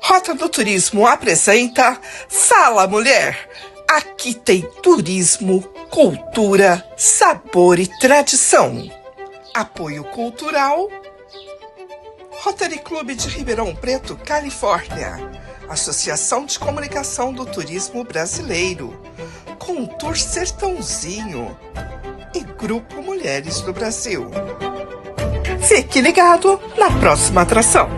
Rota do Turismo apresenta Fala Mulher. Aqui tem turismo, cultura, sabor e tradição. Apoio cultural Rotary Clube de Ribeirão Preto, Califórnia. Associação de Comunicação do Turismo Brasileiro. Contour Sertãozinho e Grupo Mulheres do Brasil. Fique ligado na próxima atração.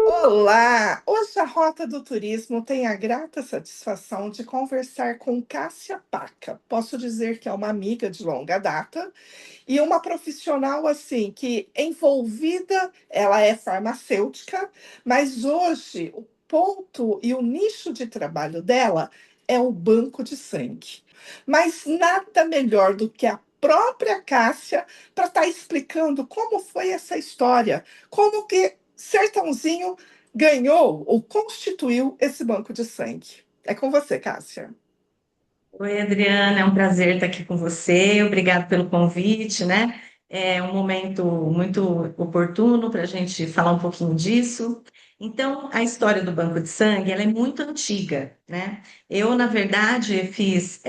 Olá! Hoje a Rota do Turismo tem a grata satisfação de conversar com Cássia Paca. Posso dizer que é uma amiga de longa data e uma profissional assim que envolvida, ela é farmacêutica, mas hoje o ponto e o nicho de trabalho dela é o banco de sangue. Mas nada melhor do que a própria Cássia para estar explicando como foi essa história, como que Sertãozinho ganhou ou constituiu esse banco de sangue. É com você, Cássia. Oi, Adriana, é um prazer estar aqui com você. Obrigado pelo convite, né? É um momento muito oportuno para a gente falar um pouquinho disso. Então, a história do banco de sangue, ela é muito antiga, né? Eu, na verdade, fiz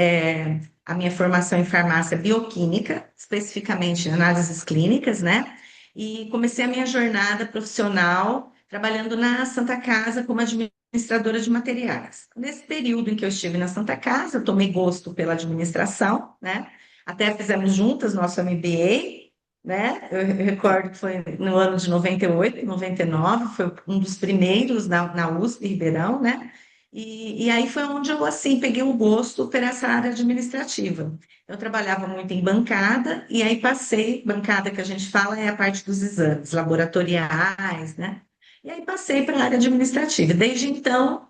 a minha formação em farmácia bioquímica, especificamente em análises clínicas, né? E comecei a minha jornada profissional trabalhando na Santa Casa como administradora de materiais. Nesse período em que eu estive na Santa Casa, eu tomei gosto pela administração, né? Até fizemos juntas nosso MBA, né? Eu recordo que foi no ano de 98, 99, foi um dos primeiros na USP Ribeirão, né? E aí foi onde eu, assim, peguei o gosto por essa área administrativa. Eu trabalhava muito em bancada, e aí passei, bancada que a gente fala é a parte dos exames laboratoriais, né? E aí passei para a área administrativa. Desde então,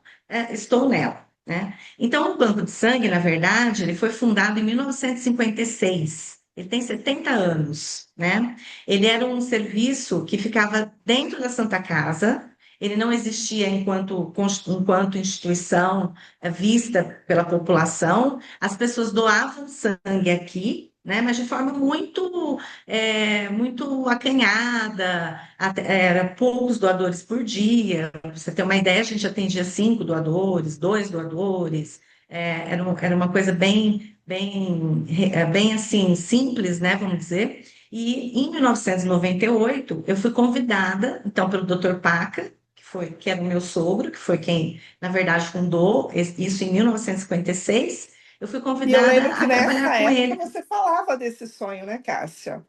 estou nela, né? Então, o Banco de Sangue, na verdade, ele foi fundado em 1956. Ele tem 70 anos, né? Ele era um serviço que ficava dentro da Santa Casa. Ele não existia enquanto instituição vista pela população. As pessoas doavam sangue aqui, né? Mas de forma muito acanhada, era poucos doadores por dia. Pra você ter uma ideia, a gente atendia 5 doadores, 2 doadores, era uma coisa bem assim, simples, né, vamos dizer. E em 1998, eu fui convidada, então, pelo Dr. Paca, que era o meu sogro, que foi quem, na verdade, fundou isso em 1956. Eu fui E eu convidada lembro que a nessa trabalhar com época ele. você falava desse sonho, né, Cássia?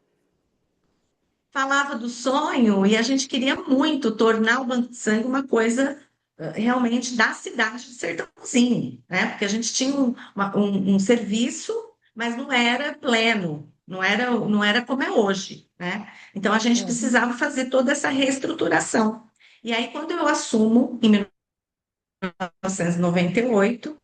Falava do sonho e a gente queria muito tornar o Banco de Sangue uma coisa realmente da cidade de Sertãozinho, né? Porque a gente tinha um serviço, mas não era pleno, não era como é hoje, né? Então a gente Hum. precisava fazer toda essa reestruturação. E aí, quando eu assumo, em 1998,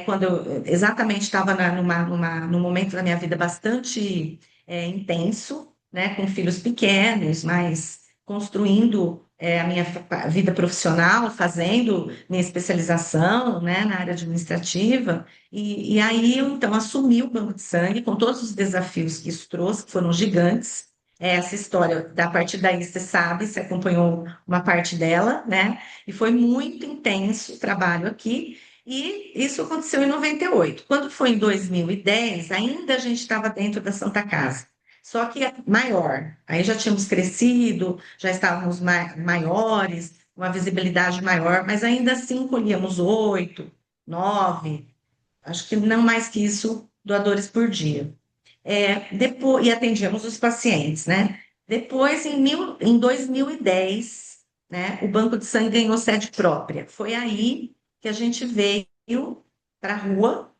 quando eu exatamente estava num momento da minha vida bastante intenso, né, com filhos pequenos, mas construindo a minha vida profissional, fazendo minha especialização, né, na área administrativa, e aí eu então assumi o Banco de Sangue com todos os desafios que isso trouxe, que foram gigantes. Essa história, da partir daí, você sabe, você acompanhou uma parte dela, né? E foi muito intenso o trabalho aqui, e isso aconteceu em 98. Quando foi em 2010, ainda a gente estava dentro da Santa Casa, só que maior. Aí já tínhamos crescido, já estávamos maiores, uma visibilidade maior, mas ainda assim colhíamos 8, 9, acho que não mais que isso, doadores por dia. Depois, e atendíamos os pacientes, né? Depois, em 2010, né, o Banco de Sangue ganhou sede própria. Foi aí que a gente veio para a rua,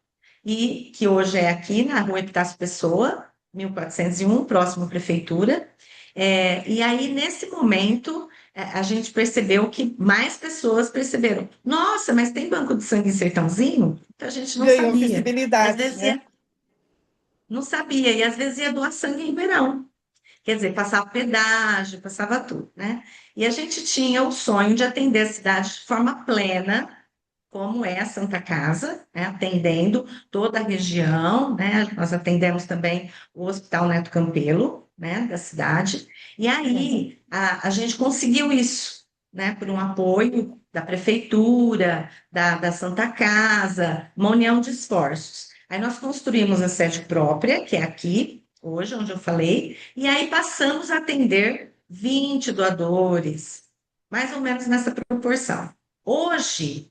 e que hoje é aqui na Rua Epitácio Pessoa, 1401, próximo à prefeitura. E aí, nesse momento, a gente percebeu que mais pessoas perceberam: nossa, mas tem banco de sangue em Sertãozinho? Então a gente não Ganhou sabia. E às visibilidade, vezes né? não sabia, e às vezes ia doar sangue em Ribeirão. Quer dizer, passava pedágio, passava tudo, né? E a gente tinha o sonho de atender a cidade de forma plena, como é a Santa Casa, né, atendendo toda a região, né? Nós atendemos também o Hospital Neto Campelo, né, da cidade. E Uhum. aí a gente conseguiu isso, né, por um apoio da prefeitura, da Santa Casa, uma união de esforços. Aí nós construímos a sede própria, que é aqui, hoje, onde eu falei, e aí passamos a atender 20 doadores, mais ou menos nessa proporção. Hoje,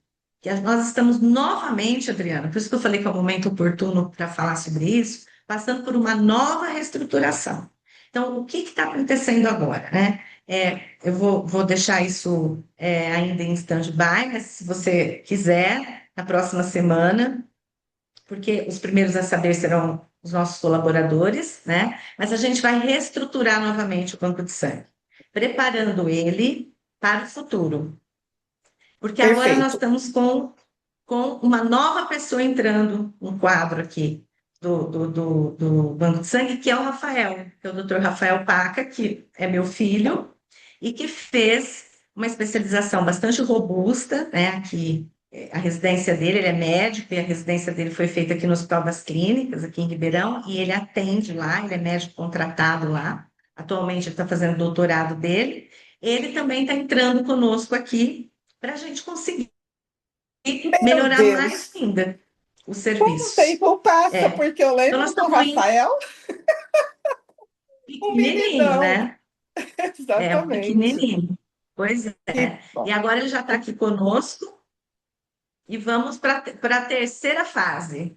nós estamos novamente, Adriana, por isso que eu falei que é o momento oportuno para falar sobre isso, passando por uma nova reestruturação. Então, o que está acontecendo agora, né? Eu vou deixar isso ainda em stand-by, mas se você quiser, na próxima semana, porque os primeiros a saber serão os nossos colaboradores, né? Mas a gente vai reestruturar novamente o banco de sangue, preparando ele para o futuro. Porque agora nós Perfeito. estamos com uma nova pessoa entrando no quadro aqui do Banco de Sangue, que é o Rafael, que é o doutor Rafael Paca, que é meu filho, e que fez uma especialização bastante robusta, né? Aqui, a residência dele, ele é médico, e a residência dele foi feita aqui no Hospital das Clínicas, aqui em Ribeirão, e ele atende lá, ele é médico contratado lá. Atualmente ele está fazendo o doutorado dele. Ele também está entrando conosco aqui para a gente conseguir Meu melhorar mais Deus, ainda o como o serviço. tempo passa, É. porque eu Então, nós lembro do estamos indo Rafael, um pequenininho, meninão. né? É, um Exatamente. pequenininho. Pois Que é. E bom. agora ele já está aqui conosco e vamos para a terceira fase.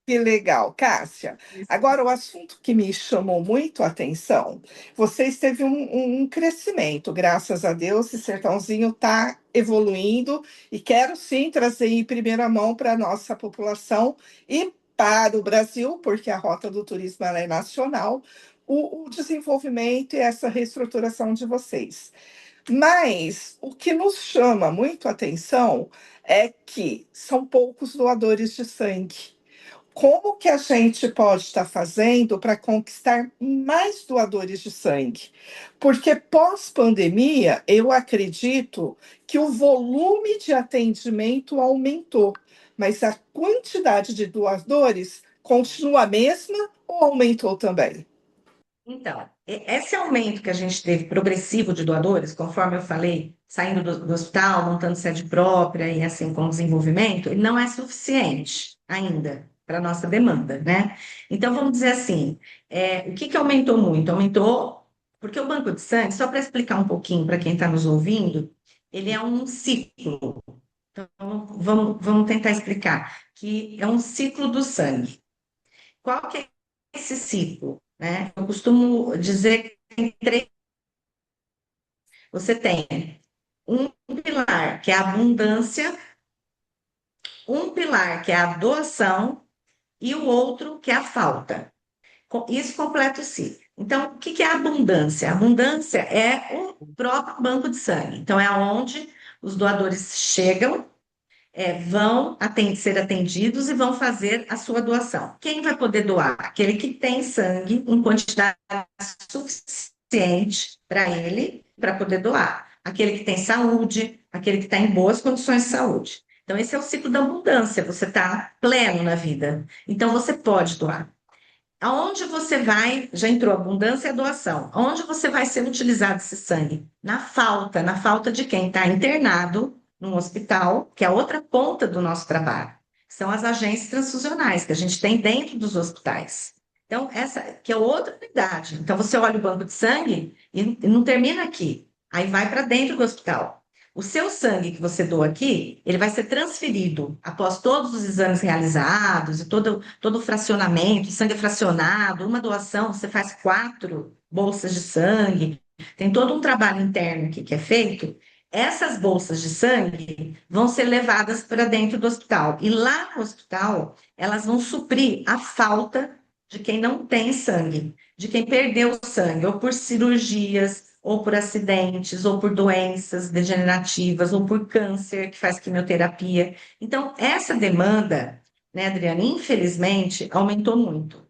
Que legal, Cássia. Agora, o assunto que me chamou muito a atenção, vocês teve um crescimento, graças a Deus, esse sertãozinho está evoluindo e quero sim trazer em primeira mão para a nossa população e para o Brasil, porque a Rota do Turismo ela é nacional, o desenvolvimento e essa reestruturação de vocês. Mas o que nos chama muito a atenção é que são poucos doadores de sangue. Como que a gente pode estar fazendo para conquistar mais doadores de sangue? Porque pós-pandemia, eu acredito que o volume de atendimento aumentou, mas a quantidade de doadores continua a mesma ou aumentou também? Então, esse aumento que a gente teve progressivo de doadores, conforme eu falei, saindo do hospital, montando sede própria e assim com o desenvolvimento, ele não é suficiente ainda para a nossa demanda, né? Então, vamos dizer assim, o que que aumentou muito? Aumentou porque o banco de sangue, só para explicar um pouquinho para quem está nos ouvindo, ele é um ciclo. Então, vamos tentar explicar que é um ciclo do sangue. Qual que é esse ciclo, né? Eu costumo dizer que tem três. Você tem um pilar, que é a abundância, um pilar, que é a doação, e o outro, que é a falta. Isso completa o ciclo. Então, o que que é a abundância? A abundância é o próprio banco de sangue. Então, é onde os doadores chegam, vão ser atendidos e vão fazer a sua doação. Quem vai poder doar? Aquele que tem sangue em quantidade suficiente para ele, para poder doar. Aquele que tem saúde, aquele que está em boas condições de saúde. Então, esse é o ciclo da abundância, você está pleno na vida. Então, você pode doar. Aonde você vai, já entrou abundância e doação. Aonde você vai ser utilizado esse sangue? Na falta de quem está internado num hospital, que é a outra ponta do nosso trabalho. São as agências transfusionais que a gente tem dentro dos hospitais. Então, essa que é outra unidade. Então, você olha o banco de sangue e não termina aqui. Aí vai para dentro do hospital. O seu sangue que você doa aqui, ele vai ser transferido após todos os exames realizados e todo o fracionamento, sangue fracionado, uma doação, você faz 4 bolsas de sangue, tem todo um trabalho interno aqui que é feito. Essas bolsas de sangue vão ser levadas para dentro do hospital. E lá no hospital, elas vão suprir a falta de quem não tem sangue, de quem perdeu sangue, ou por cirurgias, ou por acidentes, ou por doenças degenerativas, ou por câncer que faz quimioterapia. Então, essa demanda, né, Adriana, infelizmente, aumentou muito.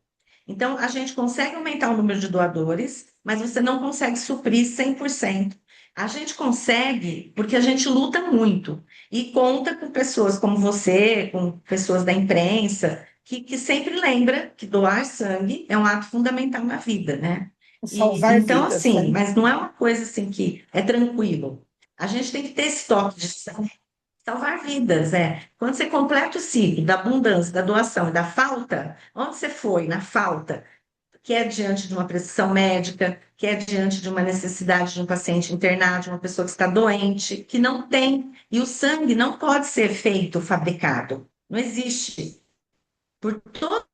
Então, a gente consegue aumentar o número de doadores, mas você não consegue suprir 100%. A gente consegue porque a gente luta muito e conta com pessoas como você, com pessoas da imprensa, que sempre lembra que doar sangue é um ato fundamental na vida, né? E Salvar então, vidas, assim, né? mas não é uma coisa assim que é tranquilo. A gente tem que ter esse toque de salvar vidas, é. Quando você completa o ciclo da abundância, da doação e da falta, onde você foi na falta? Que é diante de uma prescrição médica, que é diante de uma necessidade de um paciente internado, de uma pessoa que está doente, que não tem. E o sangue não pode ser feito, fabricado. Não existe. Por toda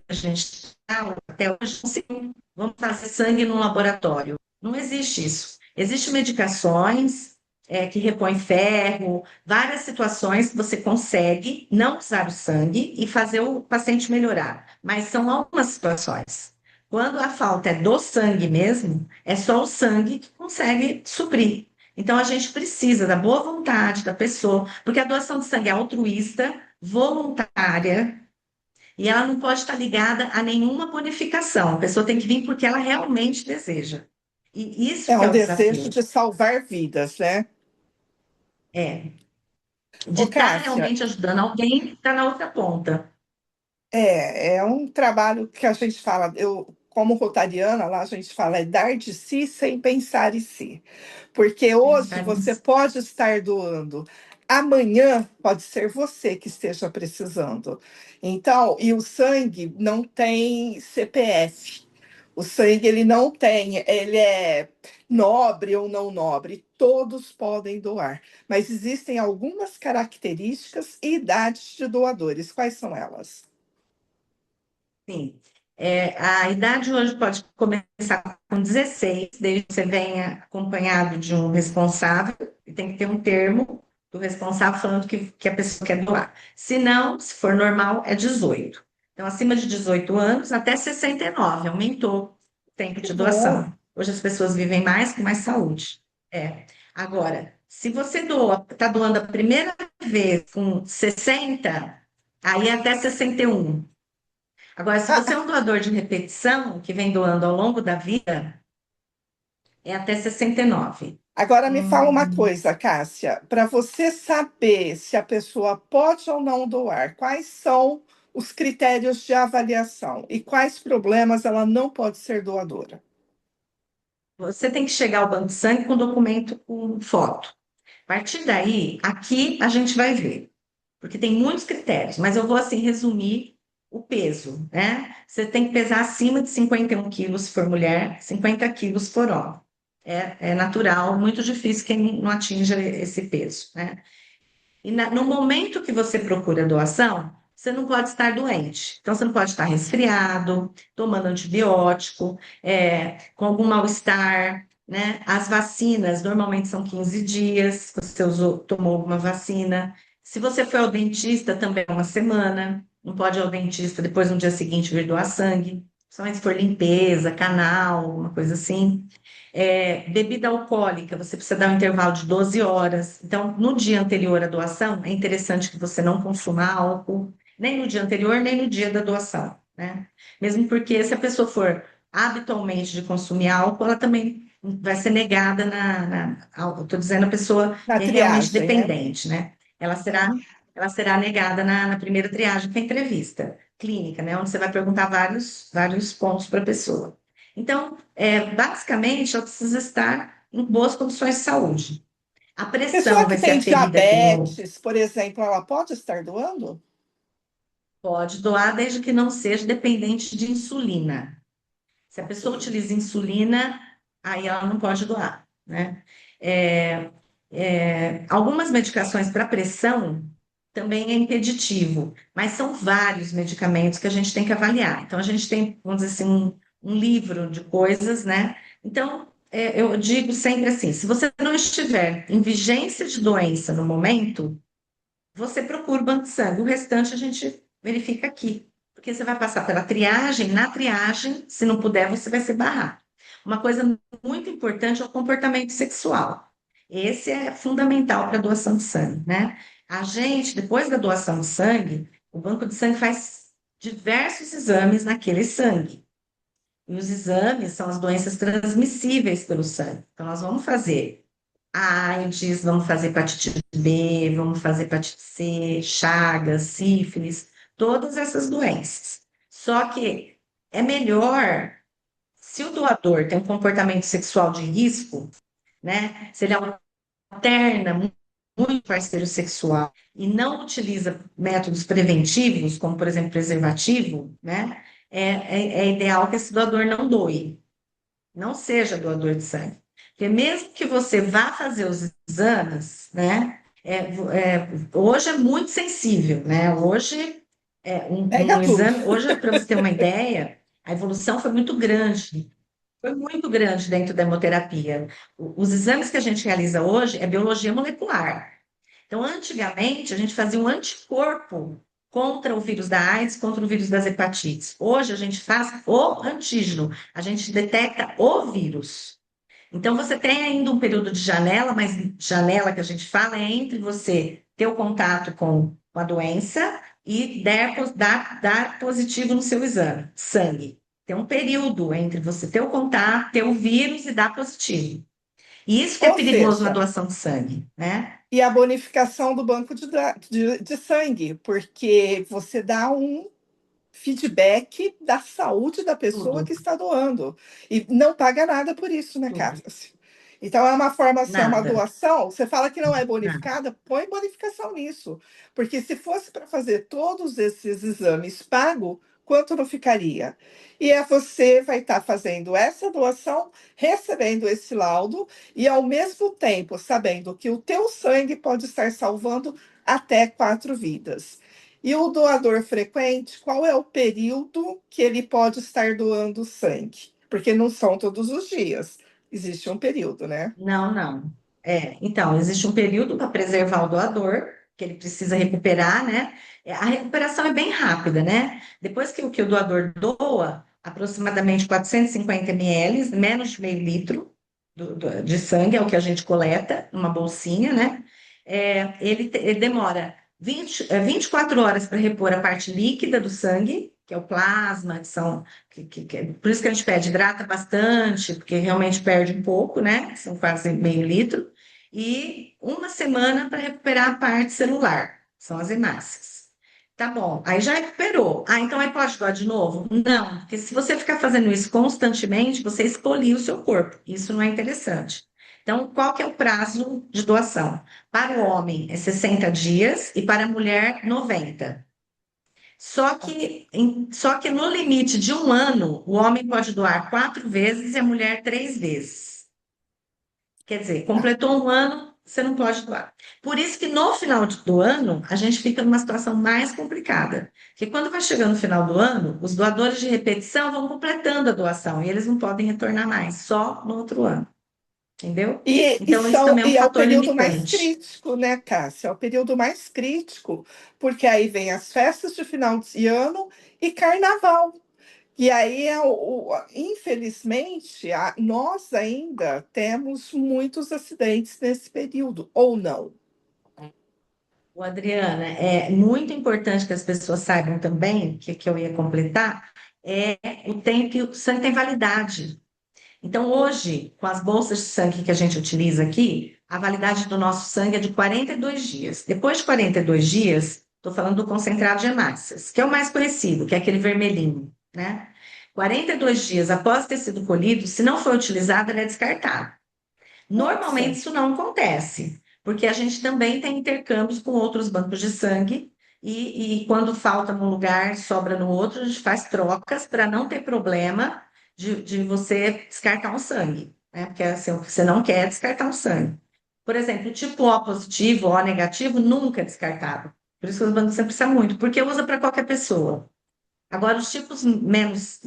a gente até hoje, não vamos fazer sangue num laboratório. Não existe isso. Existem medicações que repõem ferro, várias situações que você consegue não usar o sangue e fazer o paciente melhorar, mas são algumas situações. Quando a falta é do sangue mesmo, é só o sangue que consegue suprir. Então, a gente precisa da boa vontade da pessoa, porque a doação de sangue é altruísta, voluntária, e ela não pode estar ligada a nenhuma bonificação. A pessoa tem que vir porque ela realmente deseja. E isso É que um é o desejo desafio. de salvar vidas, né? É, de Ô, estar Cássia, realmente ajudando alguém que está na outra ponta. é um trabalho que a gente fala, eu, como rotariana, lá a gente fala, é dar de si sem pensar em si. Porque hoje Pensar você nisso. pode estar doando, amanhã pode ser você que esteja precisando. Então, e o sangue não tem CPF. O sangue, ele não tem, ele é nobre ou não nobre, todos podem doar. Mas existem algumas características e idades de doadores. Quais são elas? Sim. A idade hoje pode começar com 16, desde que você venha acompanhado de um responsável, e tem que ter um termo do responsável falando que a pessoa quer doar. Se não, se for normal, é 18. Então, acima de 18 anos, até 69, aumentou o tempo Que de bom. doação. Hoje as pessoas vivem mais com mais saúde. É. Agora, se você doa, está doando a primeira vez com 60, aí é até 61. Agora, se você é Ah, um doador de repetição, que vem doando ao longo da vida, é até 69. agora me fala uma Hum, coisa, Cássia. Para você saber se a pessoa pode ou não doar, quais são os critérios de avaliação e quais problemas ela não pode ser doadora? Você tem que chegar ao banco de sangue com documento com foto. A partir daí, aqui a gente vai ver, porque tem muitos critérios, mas eu vou assim resumir o peso, né? Você tem que pesar acima de 51 quilos se for mulher, 50 quilos for homem. É natural, muito difícil quem não atinja esse peso, né? E no momento que você procura doação, você não pode estar doente. Então, você não pode estar resfriado, tomando antibiótico, com algum mal-estar, né? As vacinas normalmente são 15 dias, você tomou alguma vacina. Se você foi ao dentista, também é uma semana. Não pode ir ao dentista depois no dia seguinte vir doar sangue. Somente se for limpeza, canal, uma coisa assim. Bebida alcoólica, você precisa dar um intervalo de 12 horas. Então, no dia anterior à doação, é interessante que você não consuma álcool, nem no dia anterior, nem no dia da doação, né? Mesmo porque se a pessoa for habitualmente de consumir álcool, ela também vai ser negada estou dizendo a pessoa Na que é realmente triagem, né? dependente, né? Ela será, Uhum. ela será negada na primeira triagem, que é a entrevista clínica, né? Onde você vai perguntar vários pontos para a pessoa. Então, basicamente, ela precisa estar em boas condições de saúde. A Pessoa pressão que vai ser tem aferida aqui no. diabetes, por exemplo, ela pode estar doando? Pode doar desde que não seja dependente de insulina. Se a Ok. pessoa utiliza insulina, aí ela não pode doar, né? É, algumas medicações para pressão também é impeditivo, mas são vários medicamentos que a gente tem que avaliar. Então, a gente tem, vamos dizer assim, um livro de coisas, né? Então, eu digo sempre assim: se você não estiver em vigência de doença no momento, você procura o banco de sangue. O restante a gente verifica aqui, porque você vai passar pela triagem. Na triagem, se não puder, você vai se barrar. Uma coisa muito importante é o comportamento sexual. Esse é fundamental para a doação de sangue, né? A gente, depois da doação de sangue, o banco de sangue faz diversos exames naquele sangue. E os exames são as doenças transmissíveis pelo sangue. Então, nós vamos fazer AIDS, vamos fazer hepatite B, vamos fazer hepatite C, Chagas, sífilis, todas essas doenças. Só que é melhor, se o doador tem um comportamento sexual de risco, né? Se ele alterna muito parceiro sexual e não utiliza métodos preventivos, como, por exemplo, preservativo, né? É ideal que esse doador não doe, não seja doador de sangue. Porque mesmo que você vá fazer os exames, né? Hoje é muito sensível, né? Hoje, Pega um tudo. exame, hoje, para você ter uma ideia, a evolução foi muito grande dentro da hemoterapia. Os exames que a gente realiza hoje é biologia molecular. Então, antigamente, a gente fazia um anticorpo contra o vírus da AIDS, contra o vírus das hepatites. Hoje, a gente faz o antígeno, a gente detecta o vírus. Então, você tem ainda um período de janela, mas janela que a gente fala é entre você ter o contato com a doença e dar positivo no seu exame, sangue. Tem um período entre você ter o contato, ter o vírus e dar positivo. E isso que é Ou perigoso na seja, doação de sangue, né? e a bonificação do banco de sangue, porque você dá um feedback da saúde da pessoa Tudo, que está doando. E não paga nada por isso, né, tudo, Cássio? Então, é uma forma, se é uma nada, doação, você fala que não é nada. bonificada, põe bonificação nisso. Porque se fosse para fazer todos esses exames pago, quanto não ficaria? E é você vai estar fazendo essa doação, recebendo esse laudo, e ao mesmo tempo sabendo que o teu sangue pode estar salvando até 4 vidas. E o doador frequente, qual é o período que ele pode estar doando sangue? Porque não são todos os dias. Existe um período, né? Não, não. Então, existe um período para preservar o doador, que ele precisa recuperar, né? A recuperação é bem rápida, né? Depois que o doador doa, aproximadamente 450 ml, menos de meio litro de sangue, é o que a gente coleta numa bolsinha, né? Ele demora 24 horas para repor a parte líquida do sangue, que é o plasma, por isso que a gente pede, hidrata bastante, porque realmente perde um pouco, né? São quase meio litro. E uma semana para recuperar a parte celular, são as hemácias. Tá bom, aí já recuperou. Ah, então aí pode doar de novo? Não, porque se você ficar fazendo isso constantemente, você expolia o seu corpo. Isso não é interessante. Então, qual que é o prazo de doação? Para o homem é 60 dias e para a mulher 90. Só que no limite de um ano, o homem pode doar 4 vezes e a mulher 3 vezes. Quer dizer, completou um ano, você não pode doar. Por isso que no final do ano, a gente fica numa situação mais complicada. Porque quando vai chegando no final do ano, os doadores de repetição vão completando a doação e eles não podem retornar mais, só no outro ano. Entendeu? Então, isso também é um E é o fator período mais limitante. crítico, né, Cássia? É o período mais crítico, porque aí vem as festas de final de ano e carnaval. E aí, infelizmente, nós ainda temos muitos acidentes nesse período, ou não? Adriana, é muito importante que as pessoas saibam também, que eu ia completar, é o tempo que o sangue tem validade. Então, hoje, com as bolsas de sangue que a gente utiliza aqui, a validade do nosso sangue é de 42 dias. Depois de 42 dias, estou falando do concentrado de hemácias, que é o mais conhecido, que é aquele vermelhinho, né? 42 dias após ter sido colhido, se não for utilizado, ele é descartado. Nossa. Normalmente isso não acontece, porque a gente também tem intercâmbios com outros bancos de sangue, e quando falta num lugar, sobra no outro, a gente faz trocas para não ter problema de você descartar um sangue, né? Porque assim, você não quer descartar um sangue. Por exemplo, o tipo O positivo, O negativo, nunca é descartado. Por isso que os bancos sempre precisam muito, porque usa para qualquer pessoa. Agora, os tipos menos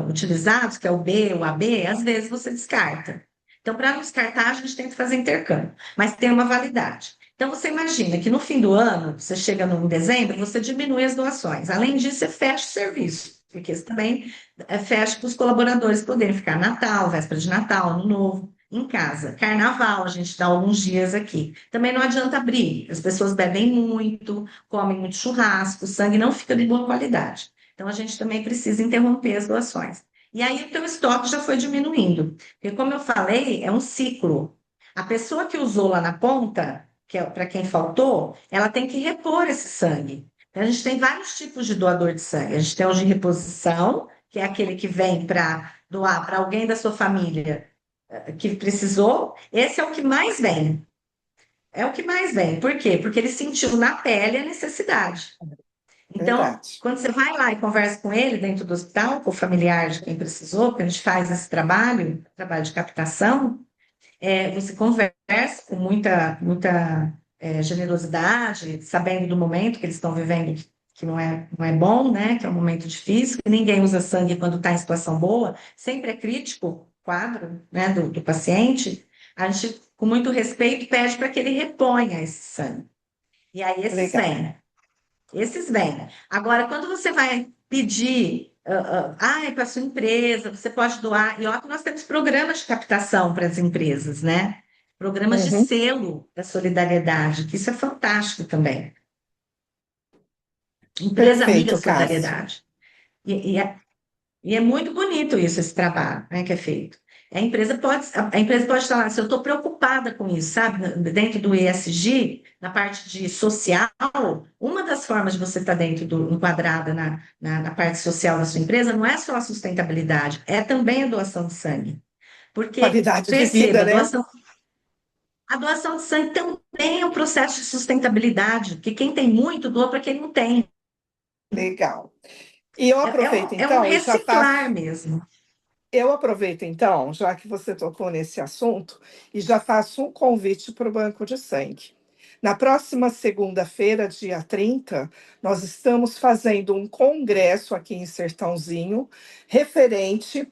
utilizados, que é o B, o AB, às vezes você descarta. Então, para não descartar, a gente tem que fazer intercâmbio, mas tem uma validade. Então, você imagina que no fim do ano, você chega no dezembro, você diminui as doações. Além disso, você fecha o serviço, porque você também fecha para os colaboradores poderem ficar Natal, véspera de Natal, Ano Novo, em casa. Carnaval, a gente dá alguns dias aqui. Também não adianta abrir, as pessoas bebem muito, comem muito churrasco, o sangue não fica de boa qualidade. Então, a gente também precisa interromper as doações. E aí o teu estoque já foi diminuindo. Porque, como eu falei, é um ciclo. A pessoa que usou lá na ponta, que é para quem faltou, ela tem que repor esse sangue. Então, a gente tem vários tipos de doador de sangue. A gente tem o de reposição, que é aquele que vem para doar para alguém da sua família que precisou. Esse é o que mais vem. É o que mais vem. Por quê? Porque ele sentiu na pele a necessidade. Então, Verdade. quando você vai lá e conversa com ele dentro do hospital, com o familiar de quem precisou, porque a gente faz esse trabalho de captação, você conversa com muita generosidade, sabendo do momento que eles estão vivendo, que não é bom, né? Que é um momento difícil, que ninguém usa sangue quando está em situação boa, sempre é crítico o quadro, né, do paciente. A gente, com muito respeito, pede para que ele reponha esse sangue. E aí esses Legal. vêm. Esses vêm. Agora, quando você vai pedir, para sua empresa, você pode doar. E ó, que nós temos programas de captação para as empresas, né? Programas de Uhum. selo da solidariedade, que isso é fantástico também. Empresa Amiga Perfeito, Cássio. Solidariedade. E é muito bonito isso, esse trabalho, né, que é feito. A empresa pode falar, se eu estou preocupada com isso, sabe? Dentro do ESG, na parte de social, uma das formas de você estar enquadrada na parte social da sua empresa não é só a sustentabilidade, é também a doação de sangue. Porque, Qualidade de vida, perceba, né? a doação de sangue também é um processo de sustentabilidade, porque quem tem muito doa para quem não tem. Legal. E eu É, é aproveito um, é um então e já reciclar faço. mesmo. Eu aproveito então, já que você tocou nesse assunto, e já faço um convite para o Banco de Sangue. Na próxima segunda-feira, dia 30, nós estamos fazendo um congresso aqui em Sertãozinho, referente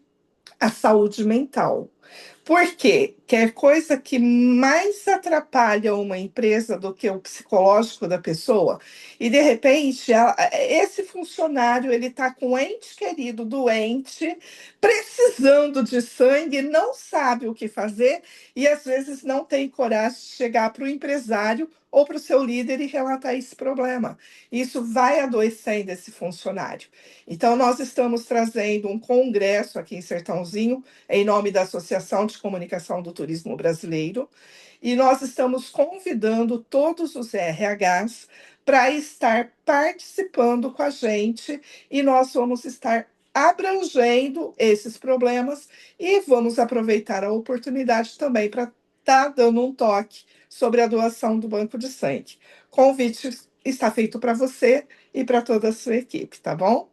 à saúde mental. Por quê? Que é coisa que mais atrapalha uma empresa do que o psicológico da pessoa. E de repente, esse funcionário ele está com um ente querido doente, precisando de sangue, não sabe o que fazer e às vezes não tem coragem de chegar para o empresário ou para o seu líder e relatar esse problema. Isso vai adoecendo esse funcionário. Então, nós estamos trazendo um congresso aqui em Sertãozinho em nome da Associação de Comunicação do Turismo Brasileiro, e nós estamos convidando todos os RHs para estar participando com a gente, e nós vamos estar abrangendo esses problemas e vamos aproveitar a oportunidade também para estar dando um toque sobre a doação do banco de sangue. Convite está feito para você e para toda a sua equipe, tá bom?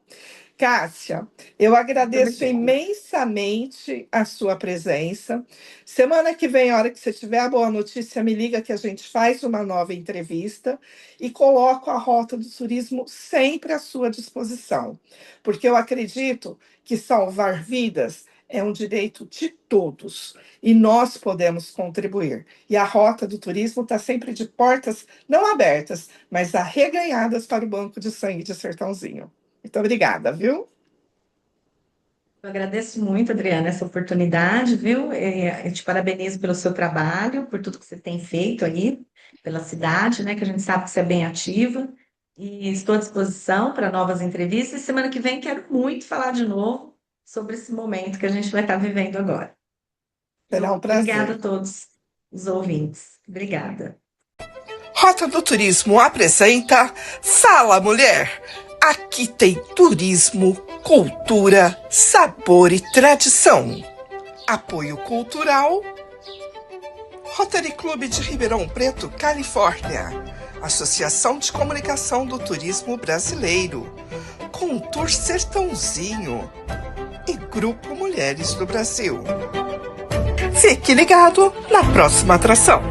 Cássia, eu Muito agradeço obrigada. imensamente a sua presença. Semana que vem, a hora que você tiver a boa notícia, me liga que a gente faz uma nova entrevista e coloco a Rota do Turismo sempre à sua disposição, porque eu acredito que salvar vidas é um direito de todos e nós podemos contribuir. E a Rota do Turismo está sempre de portas não abertas, mas arreganhadas para o Banco de Sangue de Sertãozinho. Muito obrigada, viu? Eu agradeço muito, Adriana, essa oportunidade, viu? Eu te parabenizo pelo seu trabalho, por tudo que você tem feito aí pela cidade, né? Que a gente sabe que você é bem ativa. E estou à disposição para novas entrevistas. E semana que vem quero muito falar de novo sobre esse momento que a gente vai estar vivendo agora. Será um Viu? Obrigada a prazer. todos os ouvintes. Obrigada. Rota do Turismo apresenta Fala Mulher. Aqui tem turismo, cultura, sabor e tradição. Apoio cultural Rotary Clube de Ribeirão Preto, Califórnia. Associação de Comunicação do Turismo Brasileiro. Contour Sertãozinho. E Grupo Mulheres do Brasil. Fique ligado na próxima atração.